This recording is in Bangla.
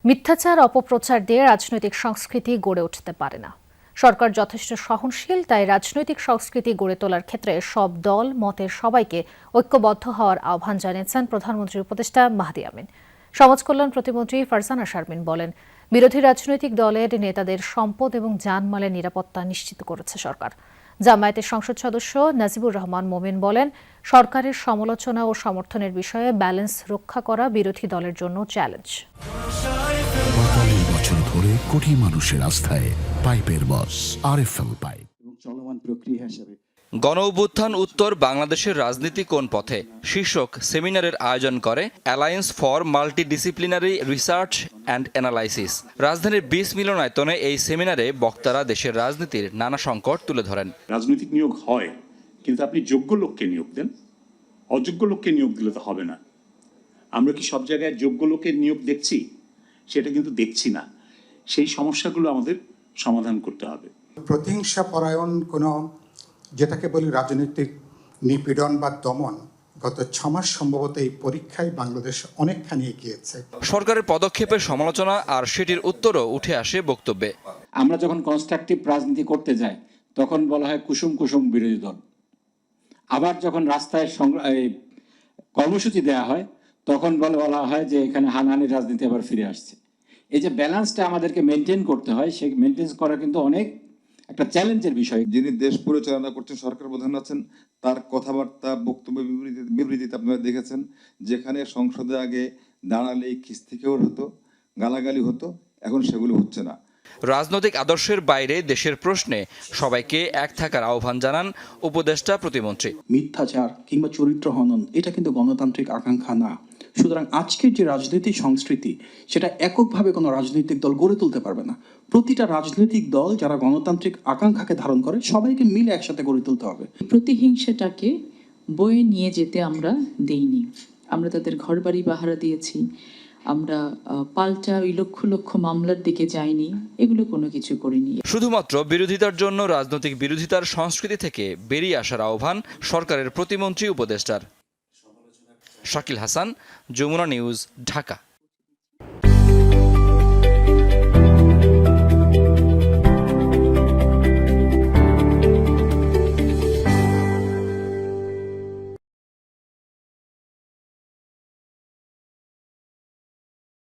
মিথ্যাচার অপপ্রচার দিয়ে রাজনৈতিক সংস্কৃতি গড়ে উঠতে পারে না। সরকার যথেষ্ট সহনশীল, তাই রাজনৈতিক সংস্কৃতি গড়ে তোলার ক্ষেত্রে সব দল মতের সবাইকে ঐক্যবদ্ধ হওয়ার আহ্বান জানিয়েছেন প্রধানমন্ত্রীর উপদেষ্টা মাহদি আমিন। সমাজ কল্যাণ প্রতিমন্ত্রী ফারজানা শারমিন বলেন, বিরোধী রাজনৈতিক দলের নেতাদের সম্পদ এবং জানমালের নিরাপত্তা নিশ্চিত করেছে সরকার। জামায়াতের সংসদ সদস্য নাজিবুর রহমান মোমিন বলেন, সরকারের সমালোচনা ও সমর্থনের বিষয়ে ব্যালেন্স রক্ষা করা বিরোধী দলের জন্য চ্যালেঞ্জ। ৪৫ বছর ধরে কোটি মানুষের আস্থায় পাইপের বস আরএফএল পাইপ। চলমান প্রক্রিয়া হিসেবে গণঅভ্যুত্থান উত্তর বাংলাদেশের রাজনীতি কোন পথে শীর্ষক সেমিনারের আয়োজন করে alliance for multidisciplinary research and analysis. রাজধানীর ২০ মিলনায়তনে এই সেমিনারে বক্তারা দেশের রাজনীতির নানা সংকট তুলে ধরেন। রাজনৈতিক নিয়োগ হয়, কিন্তু আপনি যোগ্য লোককে নিয়োগ দেন, অযোগ্য লোককে নিয়োগ দিলে তো হবে না। আমরা কি সব জায়গায় যোগ্য লোকের নিয়োগ দেখছি? সেটা কিন্তু দেখছি না। সেই সমস্যাগুলো আমাদের সমাধান করতে হবে। প্রতিহিংসা পরায়ণ কোনো যেটাকে বলি রাজনৈতিক নিপীড়ন বা দমন গত ৬ মাস সম্ভবত এই পরীক্ষায় বাংলাদেশ অনেকখানি এগিয়েছে। সরকারের পদক্ষেপের সমালোচনা আর সেটির উত্তরও উঠে আসে বক্তব্যে। আমরা যখন কনস্ট্রাকটিভ রাজনীতি করতে যাই তখন বলা হয় কুসুম কুসুম বিরোধী দল, আবার যখন রাস্তায় কর্মসূচি দেওয়া হয় তখন বলা হয় যে এখানে হানাহানির রাজনীতি আবার ফিরে আসছে। এই যে ব্যালেন্সটা আমাদেরকে মেনটেন করতে হয়, সেই মেনটেন করা কিন্তু অনেক একটা চ্যালেঞ্জের বিষয়। যিনি দেশ পরিচালনা করছেন, সরকার প্রধান আছেন, তার কথাবার্তা বক্তব্য বিবৃতিতে আপনারা দেখেছেন, যেখানে সংসদে আগে দাঁড়ালেই খিস্তিকেওর হতো, গালাগালি হতো, এখন সেগুলো হচ্ছে না। রাজনৈতিক আদর্শের বাইরে দেশের প্রশ্নে সবাইকে এক থাকার আহ্বান জানান উপদেষ্টা প্রতিমন্ত্রী। মিথ্যাচার কিংবা চরিত্র হনন এটা কিন্তু গণতান্ত্রিক আকাঙ্ক্ষা না। সুতরাং আজকের যে রাজনৈতিক সংস্কৃতি সেটা এককভাবে কোনো রাজনৈতিক দল গড়ে তুলতে পারবে না। প্রতিটা রাজনৈতিক দল যারা গণতান্ত্রিক আকাঙ্ক্ষাকে ধারণ করে সবাইকে মিলে একসাথে গড়ে তুলতে হবে। প্রতিহিংসাটাকে বয়ে নিয়ে যেতে আমরা দেইনি। আমরা তাদের ঘরবাড়ি পাহারা দিয়েছি, আমরা পাল্টা ওই লক্ষ লক্ষ মামলার দিকে যাইনি, এগুলো কোনো কিছু করিনি। শুধুমাত্র বিরোধিতার জন্য রাজনৈতিক বিরোধিতার সংস্কৃতি থেকে বেরিয়ে আসার আহ্বান সরকারের প্রতিমন্ত্রী উপদেষ্টার। শাকিল হাসান, যমুনা নিউজ, ঢাকা।